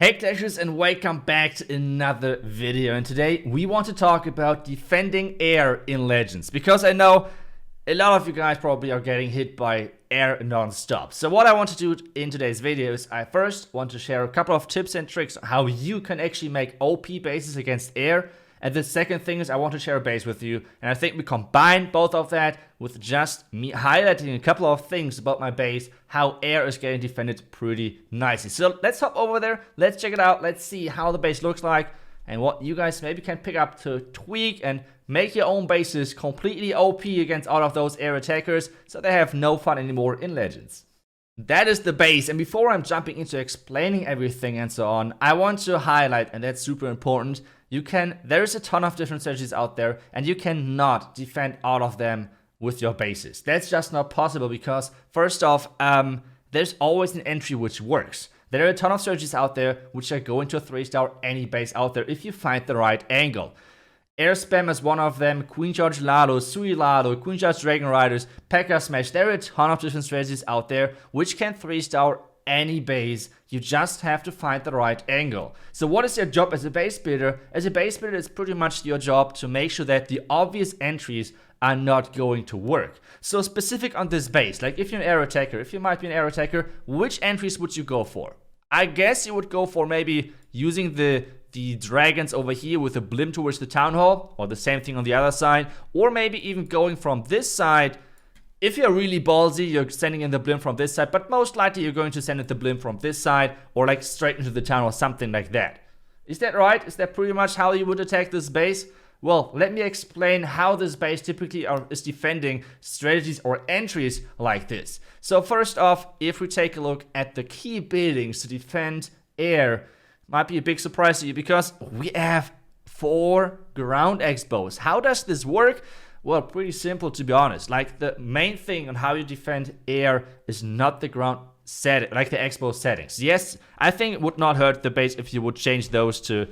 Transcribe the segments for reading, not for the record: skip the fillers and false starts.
Hey Clashers, and welcome back to another video, and today we want to talk about defending air in Legends, because I know a lot of you guys probably are getting hit by air non-stop. So what I want to do in today's video is I first want to share a couple of tips and tricks on how you can actually make OP bases against air. And the second thing is I want to share a base with you, and I think we combine both of that with just me highlighting a couple of things about my base, how air is getting defended pretty nicely. So let's hop over there, let's check it out, let's see how the base looks like, and what you guys maybe can pick up to tweak and make your own bases completely OP against all of those air attackers, so they have no fun anymore in Legends. That is the base, and before I'm jumping into explaining everything and so on, I want to highlight, and that's super important, there's a ton of different strategies out there, and you cannot defend all of them with your bases. That's just not possible because, first off, there's always an entry which works. There are a ton of strategies out there which are going to 3-star any base out there if you find the right angle. Air Spam is one of them, Queen Charge Lalo, Sui Lalo, Queen Charge Dragon Riders, P.E.K.K.A. Smash. There are a ton of different strategies out there which can 3-star any base. You just have to find the right angle. So what is your job as a base builder? As a base builder, it's pretty much your job to make sure that the obvious entries are not going to work. So specific on this base, like if you're an air attacker, if you might be an air attacker, which entries would you go for? I guess you would go for maybe using the dragons over here with a blimp towards the town hall, or the same thing on the other side, or maybe even going from this side. If you're really ballsy, you're sending in the blimp from this side, but most likely you're going to send in the blimp from this side, or like straight into the town or something like that. Is that right? Is that pretty much how you would attack this base? Well, let me explain how this base typically is defending strategies or entries like this. So first off, if we take a look at the key buildings to defend air, might be a big surprise to you because we have 4 ground expos. How does this work? Well, pretty simple, to be honest. Like, the main thing on how you defend air is not the ground setting, like the expo settings. Yes, I think it would not hurt the base if you would change those to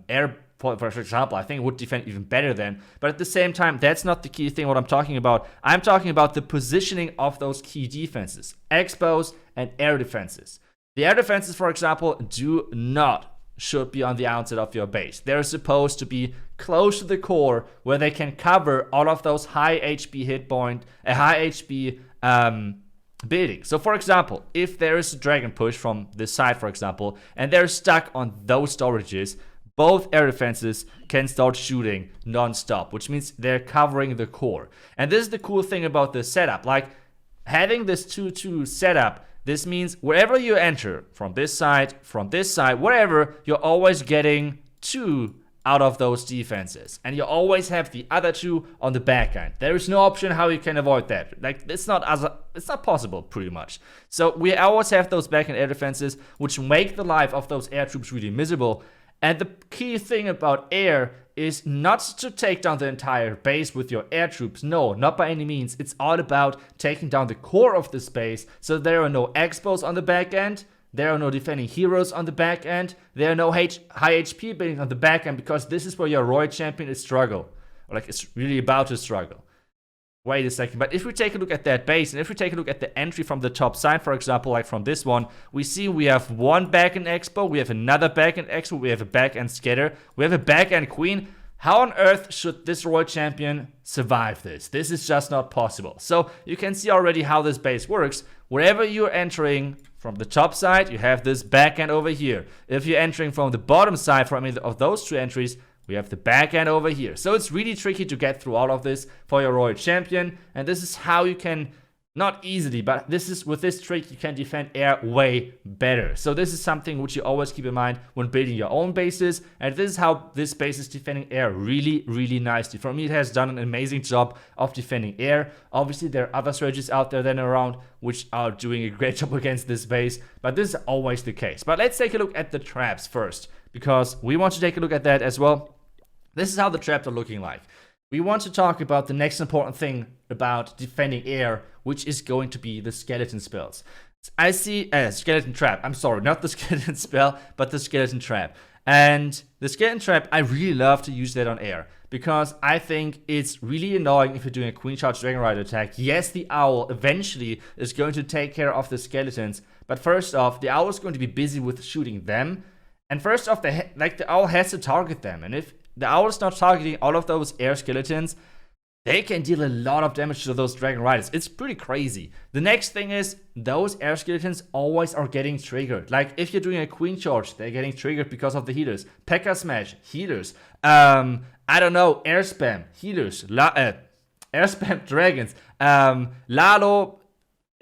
air, for example. I think it would defend even better then. But at the same time, that's not the key thing what I'm talking about. I'm talking about the positioning of those key defenses, expos and air defenses. The air defenses, for example, should be on the outside of your base. They're supposed to be close to the core where they can cover all of those high HP high HP buildings. So for example, if there is a dragon push from this side, for example, and they're stuck on those storages, both air defenses can start shooting non-stop, which means they're covering the core. And this is the cool thing about this setup. Like, having this 2-2 setup, this means wherever you enter, from this side, wherever, you're always getting 2 out of those defenses. And you always have the other 2 on the back end. There is no option how you can avoid that. Like, it's not possible, pretty much. So we always have those back end air defenses, which make the life of those air troops really miserable. And the key thing about air is not to take down the entire base with your air troops. No, not by any means. It's all about taking down the core of the base, so there are no expos on the back end, there are no defending heroes on the back end, there are no high HP buildings on the back end, because this is where your Royal Champion is struggle. Or like, it's really about to struggle. Wait a second, but if we take a look at that base, and if we take a look at the entry from the top side, for example, like from this one, we see we have one back-end expo, we have another back-end expo, we have a back-end scatter, we have a back-end queen. How on earth should this Royal Champion survive this? This is just not possible. So you can see already how this base works. Wherever you're entering from the top side, you have this back-end over here. If you're entering from the bottom side, from either of those 2 entries, we have the back end over here. So it's really tricky to get through all of this for your Royal Champion. And this is how you can, not easily, but with this trick you can defend air way better. So this is something which you always keep in mind when building your own bases. And this is how this base is defending air really, really nicely. For me, it has done an amazing job of defending air. Obviously, there are other strategies out there than around which are doing a great job against this base. But this is always the case. But let's take a look at the traps first, because we want to take a look at that as well. This is how the traps are looking like. We want to talk about the next important thing about defending air, which is going to be the skeleton spells. I see a skeleton trap. I'm sorry, not the skeleton spell, but the skeleton trap. And the skeleton trap, I really love to use that on air, because I think it's really annoying if you're doing a Queen Charge Dragon Rider attack. Yes, the owl eventually is going to take care of the skeletons, But first off, the owl is going to be busy with shooting them. And first off, the owl has to target them. And if the owl is not targeting all of those air skeletons, they can deal a lot of damage to those dragon riders. It's pretty crazy. The next thing is, those air skeletons always are getting triggered. Like, if you're doing a queen charge, they're getting triggered because of the healers. P.E.K.K.A. smash, healers. I don't know, air spam, healers. Air spam dragons. Lalo,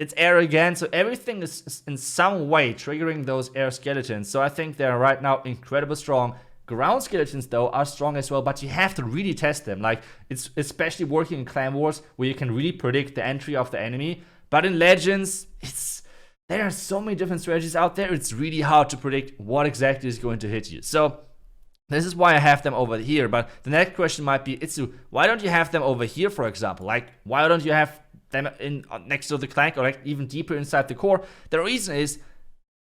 it's air again. So everything is in some way triggering those air skeletons. So I think they're right now incredibly strong. Ground skeletons, though, are strong as well, but you have to really test them. Like, it's especially working in Clan Wars, where you can really predict the entry of the enemy. But in Legends, there are so many different strategies out there, it's really hard to predict what exactly is going to hit you. So this is why I have them over here. But the next question might be, Itsu, why don't you have them over here, for example? Like, why don't you have them in next to the clank, or like even deeper inside the core? The reason is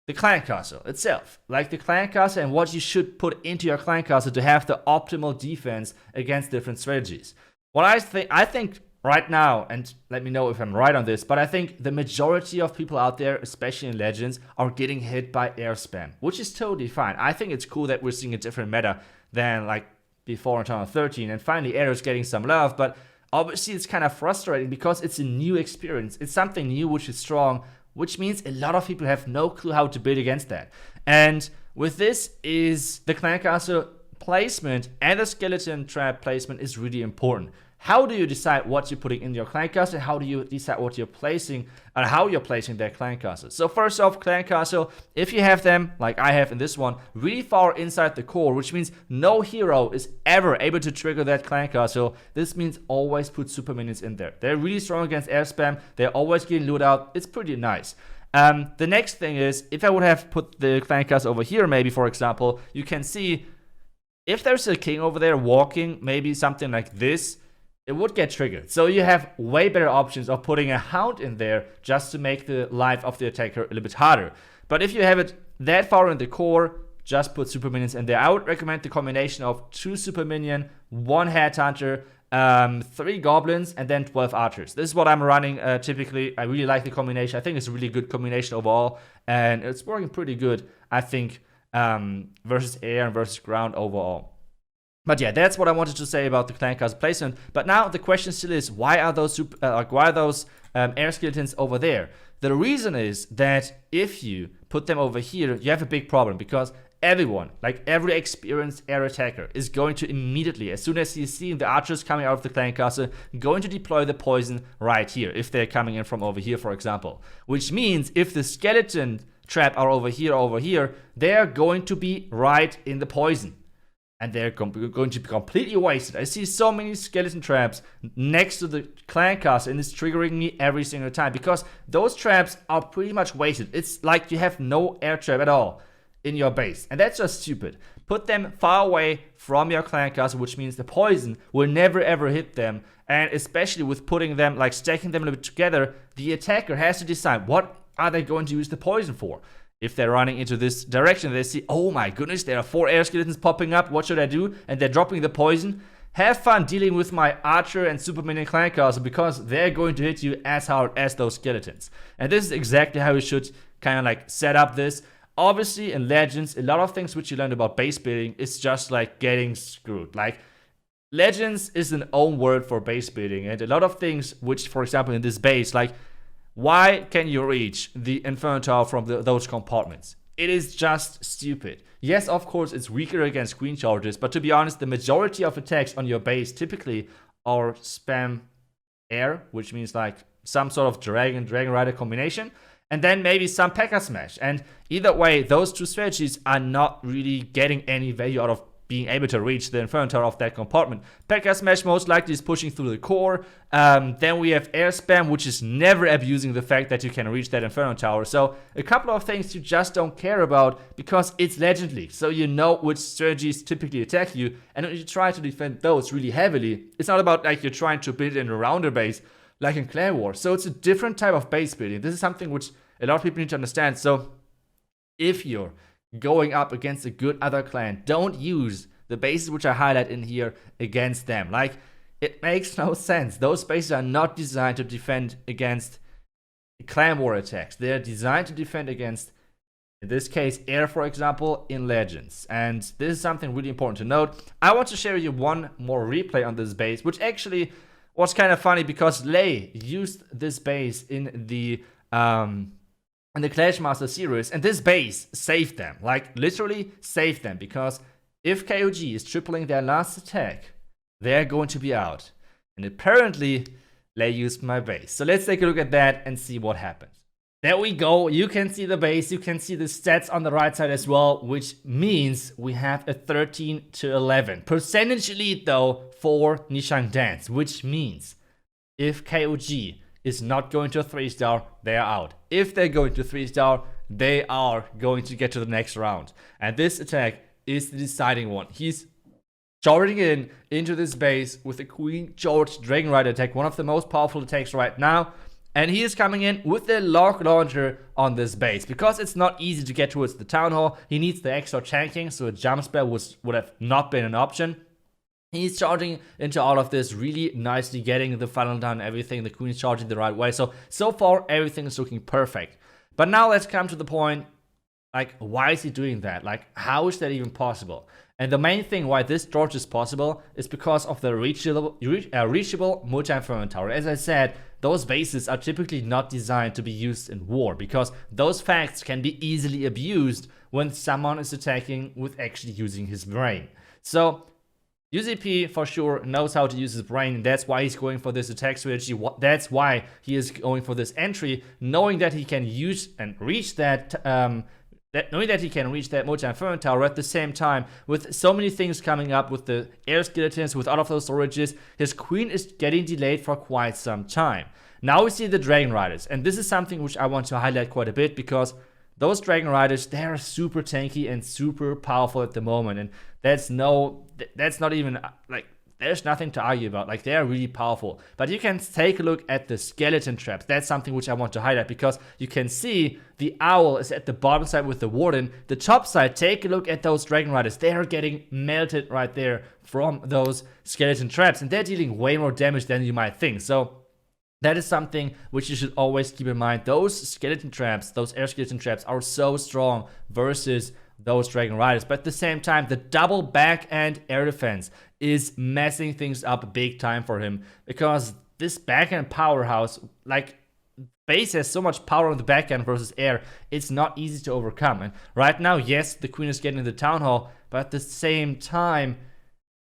the clan castle itself. Like, the clan castle and what you should put into your clan castle to have the optimal defense against different strategies. What I think right now, and let me know if I'm right on this, but I think the majority of people out there, especially in Legends, are getting hit by air spam, which is totally fine. I think it's cool that we're seeing a different meta than like before in Tournament 13, and finally air is getting some love, but obviously it's kind of frustrating because it's a new experience. It's something new which is strong, which means a lot of people have no clue how to build against that. And with this is the clan castle placement and the skeleton trap placement is really important. How do you decide what you're putting in your clan castle? How do you decide what you're placing and how you're placing their clan castle? So first off, clan castle, if you have them, like I have in this one, really far inside the core, which means no hero is ever able to trigger that clan castle. This means always put super minions in there. They're really strong against air spam. They're always getting loot out. It's pretty nice. The next thing is, if I would have put the clan castle over here, maybe for example, you can see if there's a king over there walking, maybe something like this, it would get triggered. So you have way better options of putting a hound in there just to make the life of the attacker a little bit harder. But if you have it that far in the core, just put super minions in there. I would recommend the combination of 2 super minion, 1 headhunter, 3 goblins, and then 12 archers. This is what I'm running typically. I really like the combination. I think it's a really good combination overall, and it's working pretty good, I think, versus air and versus ground overall. But yeah, that's what I wanted to say about the clan castle placement. But now the question still is, why are those air skeletons over there? The reason is that if you put them over here, you have a big problem, because everyone, like every experienced air attacker, is going to immediately, as soon as he's seeing the archers coming out of the clan castle, going to deploy the poison right here, if they're coming in from over here, for example. Which means if the skeleton trap are over here, they're going to be right in the poison. And they're going to be completely wasted. I see so many skeleton traps next to the clan castle, and it's triggering me every single time, because those traps are pretty much wasted. It's like you have no air trap at all in your base, and that's just stupid. Put them far away from your clan castle, which means the poison will never ever hit them. And especially with putting them, like stacking them a little bit together, the attacker has to decide what are they going to use the poison for. If they're running into this direction, they see, oh my goodness, there are 4 air skeletons popping up, what should I do? And they're dropping the poison. Have fun dealing with my archer and super minion clan castle, because they're going to hit you as hard as those skeletons. And this is exactly how you should kind of like set up this. Obviously in Legends, a lot of things which you learned about base building is just like getting screwed. Like, Legends is an own word for base building, and a lot of things which, for example, in this base, like, why can you reach the Inferno Tower from those compartments? It is just stupid. Yes, of course, it's weaker against queen charges, but to be honest, the majority of attacks on your base typically are spam air, which means like some sort of dragon rider combination, and then maybe some P.E.K.K.A. smash. And either way, those 2 strategies are not really getting any value out of being able to reach the Inferno Tower of that compartment. P.E.K.K.A. smash most likely is pushing through the core. Then we have air spam, which is never abusing the fact that you can reach that Inferno Tower. So a couple of things you just don't care about, because it's Legend League. So you know which strategies typically attack you, and when you try to defend those really heavily, it's not about like you're trying to build in a rounder base like in Clan Wars. So it's a different type of base building. This is something which a lot of people need to understand. So if you're going up against a good other clan, don't use the bases which I highlight in here against them. Like, it makes no sense. Those bases are not designed to defend against clan war attacks. They're designed to defend against, in this case, air, for example, in Legends. And this is something really important to note. I want to share you one more replay on this base, which actually was kind of funny because Lei used this base in the Clash Master series, and this base saved them. Like, literally saved them, because if KOG is tripling their last attack, they're going to be out. And apparently, Lei used my base. So let's take a look at that and see what happens. There we go. You can see the base. You can see the stats on the right side as well, which means we have a 13-11 percentage lead though for Nishang Dance, which means if KOG is not going to a 3-star, they are out. If they're going to 3-star, they are going to get to the next round. And this attack is the deciding one. He's charging into this base with the Queen George Dragon Rider attack, one of the most powerful attacks right now. And he is coming in with the Log Launcher on this base. Because it's not easy to get towards the Town Hall, he needs the extra tanking, so a jump spell would have not been an option. He's charging into all of this, really nicely getting the funnel down and everything. The Queen is charging the right way. So far, everything is looking perfect. But now let's come to the point, like, why is he doing that? Like, how is that even possible? And the main thing why this George is possible is because of the reachable multi-inferno tower. As I said, those bases are typically not designed to be used in war, because those facts can be easily abused when someone is attacking with actually using his brain. So UZP for sure knows how to use his brain, and that's why he's going for this attack strategy. That's why he is going for this entry, knowing that he can use and reach that knowing that he can reach that multi-inferno tower at the same time. With so many things coming up, with the air skeletons, with all of those storages, his Queen is getting delayed for quite some time. Now we see the Dragon Riders, and this is something which I want to highlight quite a bit, because those Dragon Riders, they are super tanky and super powerful at the moment, and that's not even, like, there's nothing to argue about. Like, they are really powerful. But you can take a look at the skeleton traps. That's something which I want to highlight, because you can see the owl is at the bottom side with the warden. The top side, take a look at those Dragon Riders. They are getting melted right there from those skeleton traps, and they're dealing way more damage than you might think. So that is something which you should always keep in mind. Those skeleton traps, those air skeleton traps, are so strong versus those Dragon Riders. But at the same time, the double backhand air defense is messing things up big time for him, because this backhand powerhouse, like, base has so much power on the backhand versus air, it's not easy to overcome. And right now, yes, the Queen is getting the Town Hall, but at the same time,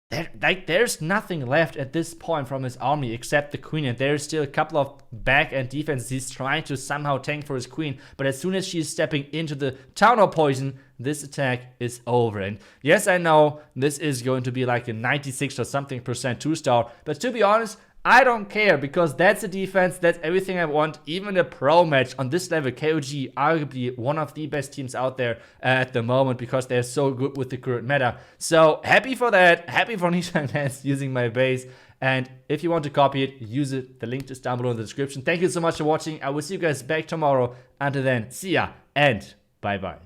there's nothing left at this point from his army except the Queen, and there's still a couple of back-end defenses he's trying to somehow tank for his Queen. But as soon as she's stepping into the Town Hall poison, this attack is over. And yes, I know this is going to be like a 96 or something percent 2-star, but to be honest, I don't care, because that's a defense, that's everything I want. Even a pro match on this level, KOG, arguably one of the best teams out there at the moment, because they're so good with the current meta. So happy for that, happy for Nishang Dance using my base. And if you want to copy it, use it. The link is down below in the description. Thank you so much for watching. I will see you guys back tomorrow. Until then, see ya and bye bye.